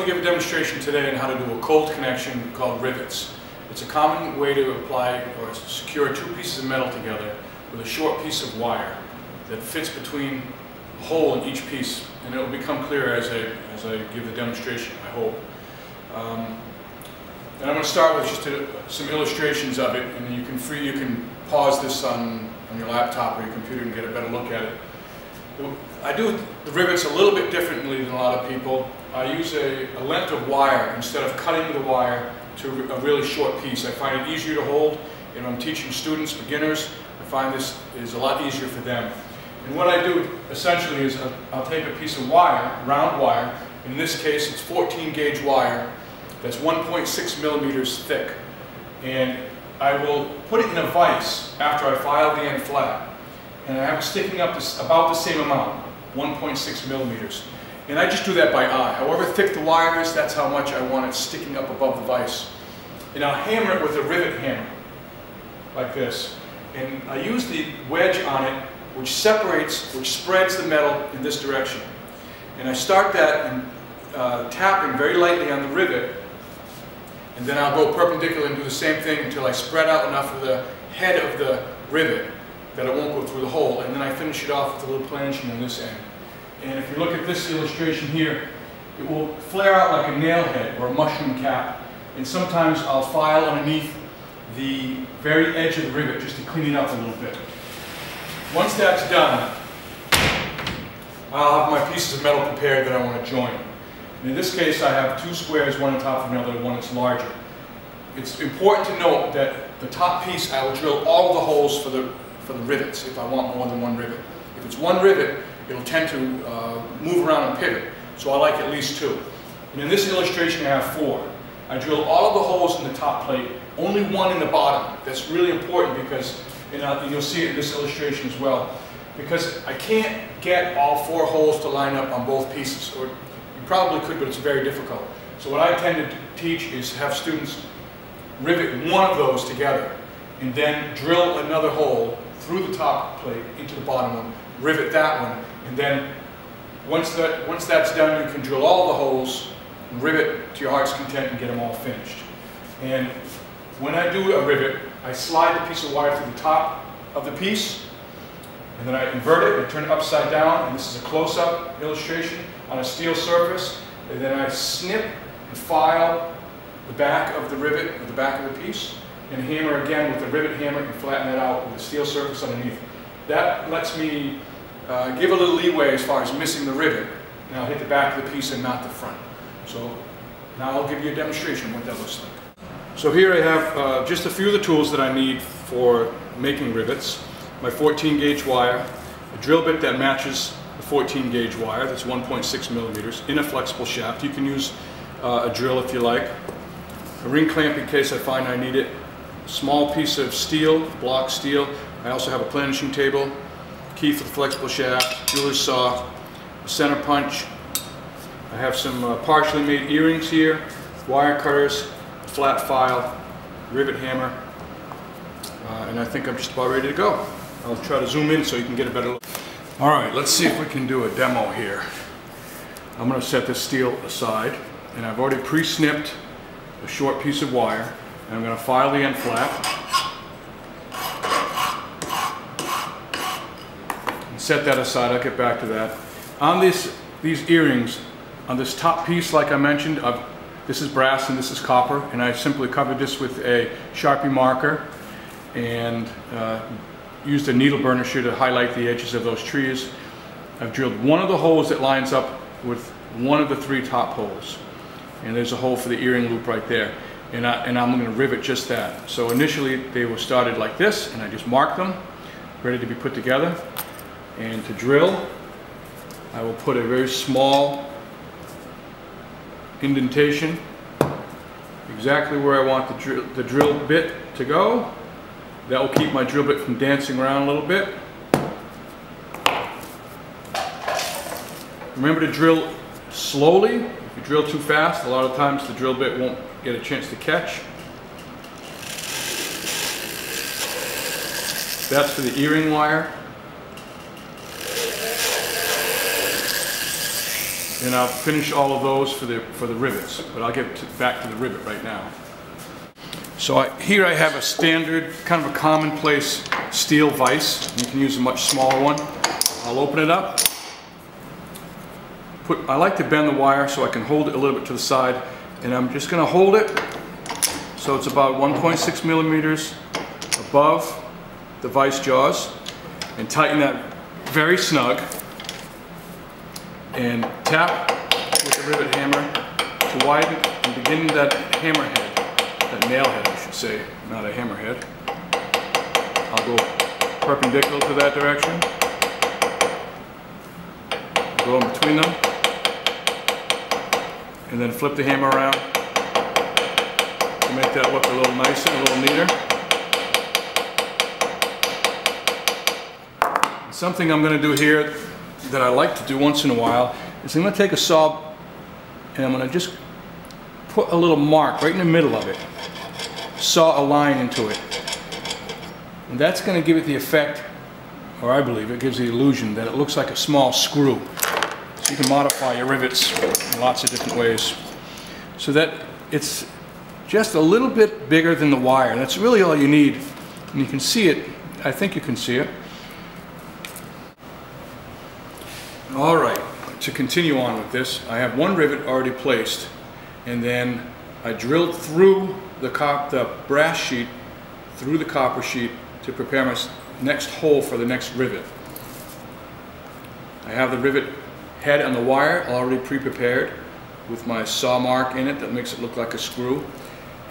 going to give a demonstration today on how to do a cold connection called rivets. It's a common way to apply or secure two pieces of metal together with a short piece of wire that fits between a hole in each piece, and it will become clearer as I give the demonstration, I hope. And I'm going to start with just some illustrations of it, and you can pause this on your laptop or your computer and get a better look at it. I do the rivets a little bit differently than a lot of people. I use a length of wire instead of cutting the wire to a really short piece. I find it easier to hold, and when I'm teaching students, beginners, I find this is a lot easier for them. And what I do essentially is I'll take a piece of wire, round wire. In this case, it's 14 gauge wire that's 1.6 millimeters thick, and I will put it in a vise after I file the end flat, and I have it sticking up to about the same amount, 1.6 millimeters. And I just do that by eye. However thick the wire is, that's how much I want it sticking up above the vise. And I'll hammer it with a rivet hammer, like this. And I use the wedge on it, which spreads the metal in this direction. And I start that and tapping very lightly on the rivet, and then I'll go perpendicular and do the same thing until I spread out enough of the head of the rivet that it won't go through the hole. And then I finish it off with a little planching on this end. And if you look at this illustration here, it will flare out like a nail head or a mushroom cap. And sometimes I'll file underneath the very edge of the rivet just to clean it up a little bit. Once that's done, I'll have my pieces of metal prepared that I want to join. And in this case, I have two squares, one on top of another, one that's larger. It's important to note that the top piece, I will drill all of the holes for the rivets if I want more than one rivet. If it's one rivet, it'll tend to move around and pivot, so I like at least two. And in this illustration, I have 4. I drill all of the holes in the top plate, only one in the bottom. That's really important because, and you'll see it in this illustration as well, because I can't get all 4 holes to line up on both pieces, or you probably could, but it's very difficult. So what I tend to teach is have students rivet one of those together, and then drill another hole through the top plate into the bottom one, rivet that one, and then once that's done, you can drill all the holes, and rivet to your heart's content, and get them all finished. And when I do a rivet, I slide the piece of wire through the top of the piece, and then I invert it and turn it upside down, and this is a close-up illustration on a steel surface, and then I snip and file the back of the rivet, or the back of the piece, and hammer again with the rivet hammer and flatten it out with a steel surface underneath. That lets me give a little leeway as far as missing the rivet, and I'll hit the back of the piece and not the front. So now I'll give you a demonstration of what that looks like. So here I have just a few of the tools that I need for making rivets. My 14 gauge wire, a drill bit that matches the 14 gauge wire, that's 1.6 millimeters, in a flexible shaft. You can use a drill if you like. A ring clamp in case I find I need it. A small piece of steel, block steel. I also have a planishing table, key for the flexible shaft, jeweler's saw, a center punch. I have some partially made earrings here, wire cutters, flat file, rivet hammer, and I think I'm just about ready to go. I'll try to zoom in so you can get a better look. All right, let's see if we can do a demo here. I'm going to set this steel aside, and I've already pre-snipped a short piece of wire, and I'm going to file the end flap. Set that aside, I'll get back to that. On these earrings, on this top piece, like I mentioned, this is brass and this is copper, and I simply covered this with a Sharpie marker and used a needle burnisher to highlight the edges of those trees. I've drilled one of the holes that lines up with one of the 3 top holes, and there's a hole for the earring loop right there, and I'm going to rivet just that. So initially they were started like this, and I just marked them, ready to be put together. And to drill, I will put a very small indentation exactly where I want the drill bit to go. That will keep my drill bit from dancing around a little bit. Remember to drill slowly. If you drill too fast, a lot of times the drill bit won't get a chance to catch. That's for the earring wire. And I'll finish all of those for the rivets, but I'll get back to the rivet right now. So here I have a standard, kind of a commonplace steel vise. You can use a much smaller one. I'll open it up. I like to bend the wire so I can hold it a little bit to the side, and I'm just going to hold it so it's about 1.6 millimeters above the vise jaws, and tighten that very snug, and tap with the rivet hammer to widen and begin that hammerhead, that nail head I should say, not a hammerhead. I'll go perpendicular to that direction, go in between them, and then flip the hammer around to make that look a little nicer, a little neater. Something I'm going to do here that I like to do once in a while is I'm going to take a saw and I'm going to just put a little mark right in the middle of it, saw a line into it, and that's going to give it the effect, or I believe it gives the illusion that it looks like a small screw. So you can modify your rivets in lots of different ways so that it's just a little bit bigger than the wire. That's really all you need, and you can see it. I think you can see it. All right, to continue on with this, I have one rivet already placed, and then I drilled through the brass sheet through the copper sheet to prepare my next hole for the next rivet. I have the rivet head on the wire already pre-prepared with my saw mark in it that makes it look like a screw,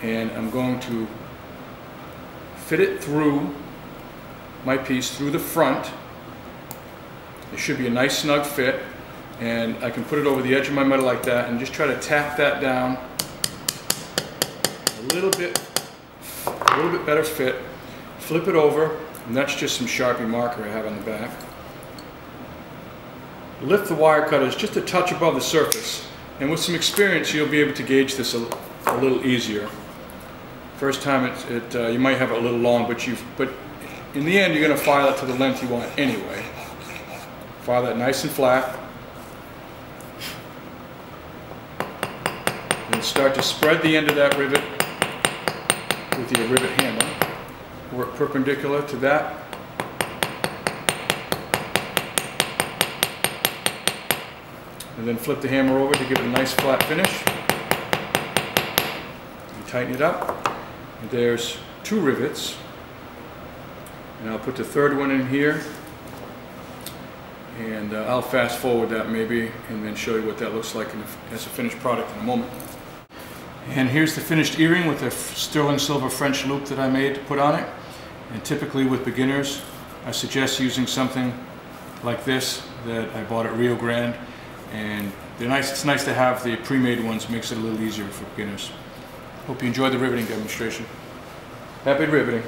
and I'm going to fit it through my piece through the front. It should be a nice snug fit, and I can put it over the edge of my metal like that and just try to tap that down a little bit better fit, flip it over, and that's just some Sharpie marker I have on the back. Lift the wire cutters just a touch above the surface, and with some experience you'll be able to gauge this a little easier. First time you might have it a little long, but in the end you're going to file it to the length you want anyway. File that nice and flat, and start to spread the end of that rivet with your rivet hammer. Work perpendicular to that. And then flip the hammer over to give it a nice flat finish. And tighten it up. And there's 2 rivets. And I'll put the third one in here. And I'll fast forward that maybe and then show you what that looks like as a finished product in a moment. And here's the finished earring with the sterling silver French loop that I made to put on it. And typically with beginners, I suggest using something like this that I bought at Rio Grande. And they're nice. It's nice to have the pre-made ones. Makes it a little easier for beginners. Hope you enjoyed the riveting demonstration. Happy riveting.